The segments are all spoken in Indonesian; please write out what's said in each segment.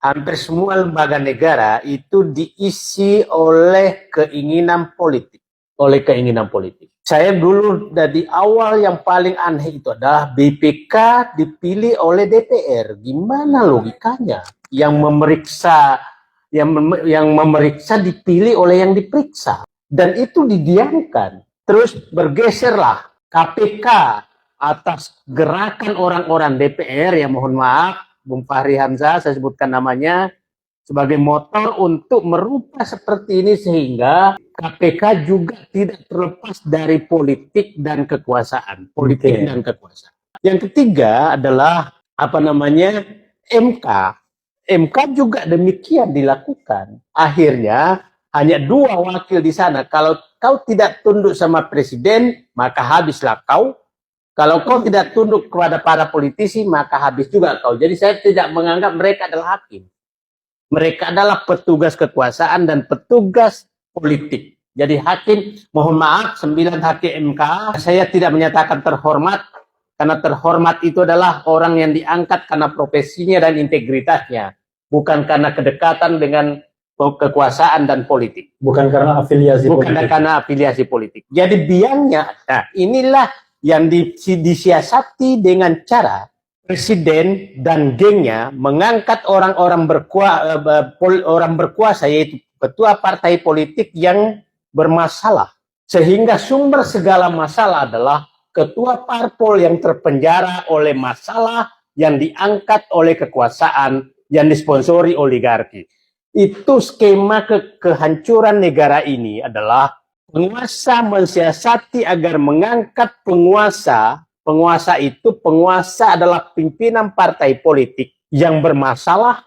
hampir semua lembaga negara itu diisi oleh keinginan politik. Saya dulu dari awal yang paling aneh itu adalah BPK dipilih oleh DPR. Gimana logikanya? Yang memeriksa dipilih oleh yang diperiksa. Dan itu didiamkan. Terus bergeserlah KPK atas gerakan orang-orang DPR, yang mohon maaf, Bung Fahri Hamzah, saya sebutkan namanya, sebagai motor untuk merubah seperti ini, sehingga KPK juga tidak terlepas dari politik dan kekuasaan. Yang ketiga adalah MK. MK juga demikian dilakukan. Akhirnya hanya 2 wakil di sana. Kalau kau tidak tunduk sama presiden, maka habislah kau. Kalau kau tidak tunduk kepada para politisi, maka habis juga kau. Jadi saya tidak menganggap mereka adalah hakim. Mereka adalah petugas kekuasaan dan petugas politik. Jadi hakim, mohon maaf, 9 hakim MK, saya tidak menyatakan terhormat, karena terhormat itu adalah orang yang diangkat karena profesinya dan integritasnya, bukan karena kedekatan dengan kekuasaan dan politik. Bukan karena afiliasi politik. Jadi biangnya, nah inilah yang disiasati dengan cara presiden dan gengnya mengangkat orang-orang berkuasa, yaitu ketua partai politik yang bermasalah. Sehingga sumber segala masalah adalah ketua parpol yang terpenjara oleh masalah yang diangkat oleh kekuasaan yang disponsori oligarki. Itu skema kehancuran negara ini adalah penguasa mensiasati agar mengangkat penguasa. Penguasa adalah pimpinan partai politik yang bermasalah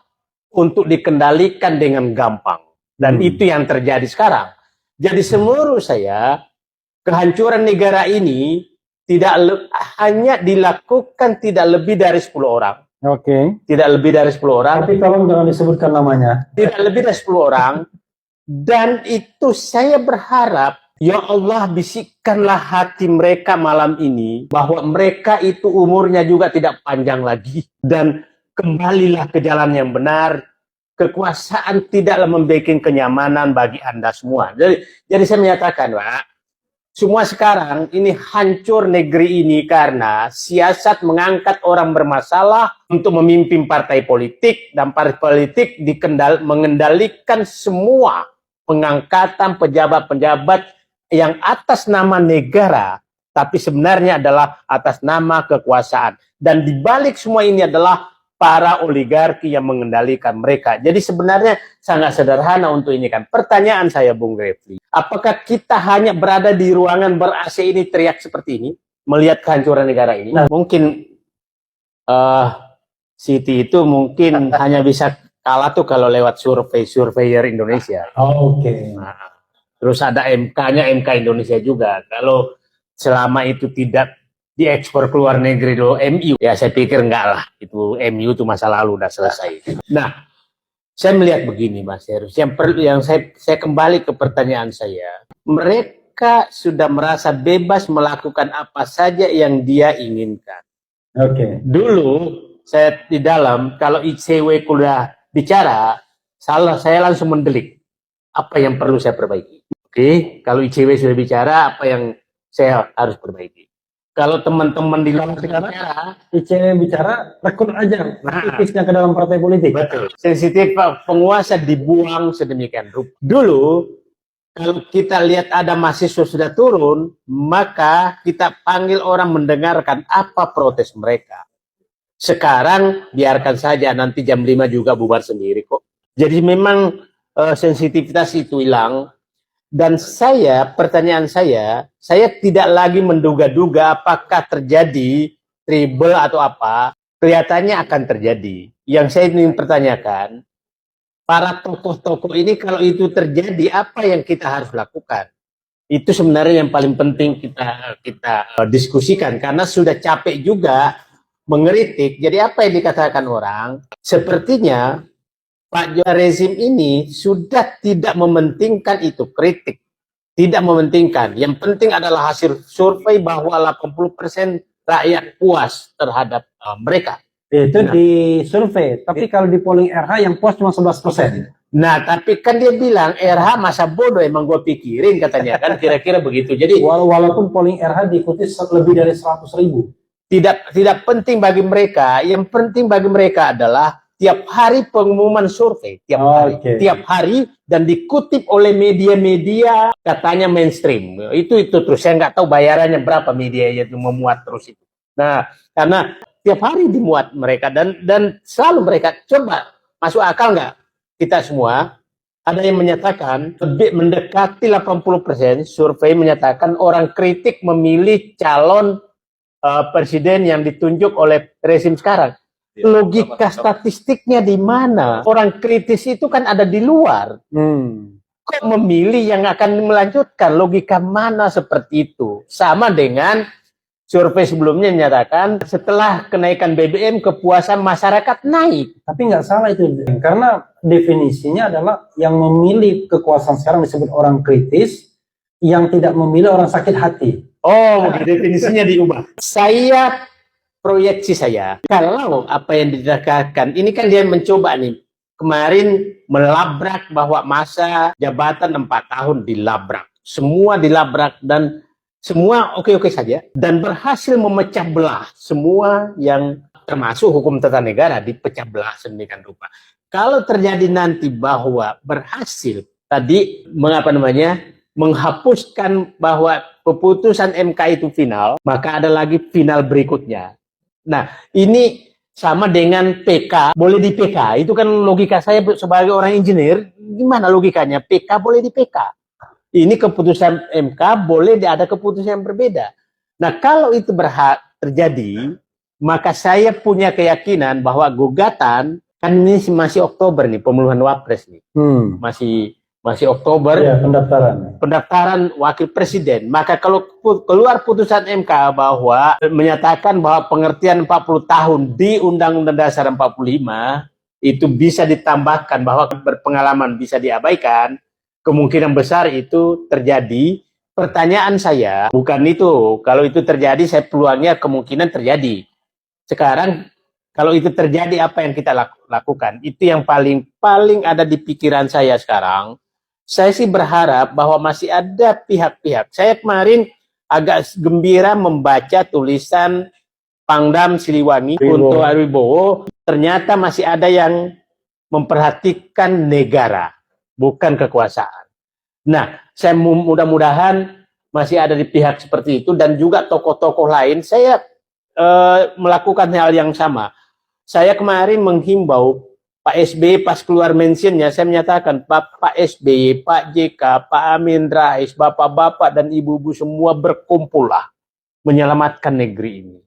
untuk dikendalikan dengan gampang. Dan itu yang terjadi sekarang. Jadi menurut saya, kehancuran negara ini tidak hanya dilakukan tidak lebih dari 10 orang. Tidak lebih dari 10 orang. Tapi tolong jangan disebutkan namanya. Tidak lebih dari 10 orang. Dan itu saya berharap, ya Allah, bisikkanlah hati mereka malam ini bahwa mereka itu umurnya juga tidak panjang lagi, dan kembalilah ke jalan yang benar. Kekuasaan tidaklah membuat kenyamanan bagi Anda semua. Jadi saya menyatakan, Pak, semua sekarang ini hancur negeri ini karena siasat mengangkat orang bermasalah untuk memimpin partai politik, dan partai politik mengendalikan semua pengangkatan pejabat-pejabat yang atas nama negara, tapi sebenarnya adalah atas nama kekuasaan. Dan dibalik semua ini adalah para oligarki yang mengendalikan mereka. Jadi sebenarnya sangat sederhana untuk ini kan. Pertanyaan saya, Bung Refli, apakah kita hanya berada di ruangan ber-AC ini teriak seperti ini, melihat kehancuran negara ini? Nah, mungkin Siti itu mungkin hanya bisa kalah tuh kalau lewat surveyor Indonesia. Nah, terus ada MK-nya, MK Indonesia juga. Kalau selama itu tidak diekspor ke luar negeri dulu, MU, ya saya pikir enggak lah. Itu MU itu masa lalu, udah selesai. Nah, saya melihat begini, Mas Heru. Saya kembali ke pertanyaan saya. Mereka sudah merasa bebas melakukan apa saja yang dia inginkan. Dulu saya di dalam, kalau ICW kuliah bicara, saya langsung mendelik. Apa yang perlu saya perbaiki? Kalau ICW sudah bicara, apa yang saya harus perbaiki? Kalau teman-teman di luar bicara, ICW bicara, rekrut aja aktivisnya ke dalam partai politik. Betul. Sensitif penguasa dibuang sedemikian rupa. Dulu, kalau kita lihat ada mahasiswa sudah turun, maka kita panggil orang mendengarkan apa protes mereka. Sekarang biarkan saja, nanti jam 5 juga bubar sendiri kok. Jadi memang sensitivitas itu hilang. Dan pertanyaan saya tidak lagi menduga-duga apakah terjadi tribal atau apa. Kelihatannya akan terjadi. Yang saya ingin pertanyakan, para tokoh-tokoh ini kalau itu terjadi, apa yang kita harus lakukan? Itu sebenarnya yang paling penting kita diskusikan, karena sudah capek juga mengeritik. Jadi apa yang dikatakan orang, sepertinya Pak rezim ini sudah tidak mementingkan itu, kritik. Tidak mementingkan. Yang penting adalah hasil survei bahwa 80% rakyat puas terhadap mereka. Itu Nah. di survei. Tapi kalau di polling RH yang puas cuma 11%. Nah, tapi kan dia bilang RH masa bodoh emang gue pikirin katanya kan kira-kira begitu. Jadi Walaupun polling RH diikuti lebih dari 100.000. tidak penting bagi mereka. Yang penting bagi mereka adalah tiap hari pengumuman survei, tiap hari dan dikutip oleh media-media katanya mainstream. Itu terus saya nggak tahu bayarannya berapa media itu memuat terus itu. Nah, karena tiap hari dimuat mereka dan selalu mereka coba masuk akal nggak kita semua. Ada yang menyatakan lebih mendekati 80% survei menyatakan orang kritik memilih calon presiden yang ditunjuk oleh rezim sekarang. Logika statistiknya di mana? Orang kritis itu kan ada di luar. Kok memilih yang akan melanjutkan? Logika mana seperti itu? Sama dengan survei sebelumnya menyatakan setelah kenaikan BBM kepuasan masyarakat naik. Tapi nggak salah itu. Karena definisinya adalah yang memilih kekuasaan sekarang disebut orang kritis, yang tidak memilih orang sakit hati. Oh, definisinya diubah. Proyeksi saya, kalau apa yang didekatkan, ini kan dia mencoba nih, kemarin melabrak bahwa masa jabatan 4 tahun dilabrak. Semua dilabrak dan semua oke-oke saja. Dan berhasil memecah belah semua yang termasuk hukum tata negara dipecah belah sedemikian rupa. Kalau terjadi nanti bahwa berhasil tadi menghapuskan bahwa keputusan MK itu final, maka ada lagi final berikutnya. Nah, ini sama dengan PK, boleh di PK. Itu kan logika saya sebagai orang engineer, gimana logikanya? PK boleh di PK. Ini keputusan MK, boleh ada keputusan yang berbeda. Nah, kalau itu terjadi, maka saya punya keyakinan bahwa gugatan, kan ini masih Oktober nih, pemilihan Wapres nih. Masih Oktober, ya, pendaftaran wakil presiden. Maka kalau keluar putusan MK bahwa menyatakan bahwa pengertian 40 tahun di Undang-Undang Dasar 45 itu bisa ditambahkan bahwa berpengalaman bisa diabaikan, kemungkinan besar itu terjadi. Pertanyaan saya bukan itu. Kalau itu terjadi, saya peluangnya kemungkinan terjadi. Sekarang kalau itu terjadi, apa yang kita lakukan? Itu yang paling ada di pikiran saya sekarang. Saya sih berharap bahwa masih ada pihak-pihak. Saya kemarin agak gembira membaca tulisan Pangdam Siliwangi, Kunto Awibowo. Ternyata masih ada yang memperhatikan negara, bukan kekuasaan. Nah, saya mudah-mudahan masih ada di pihak seperti itu dan juga tokoh-tokoh lain. Saya melakukan hal yang sama. Saya kemarin menghimbau Pak SBY pas keluar mentionnya, saya menyatakan Pak SBY, Pak JK, Pak Amin Rais, bapak-bapak dan ibu-ibu semua berkumpullah menyelamatkan negeri ini.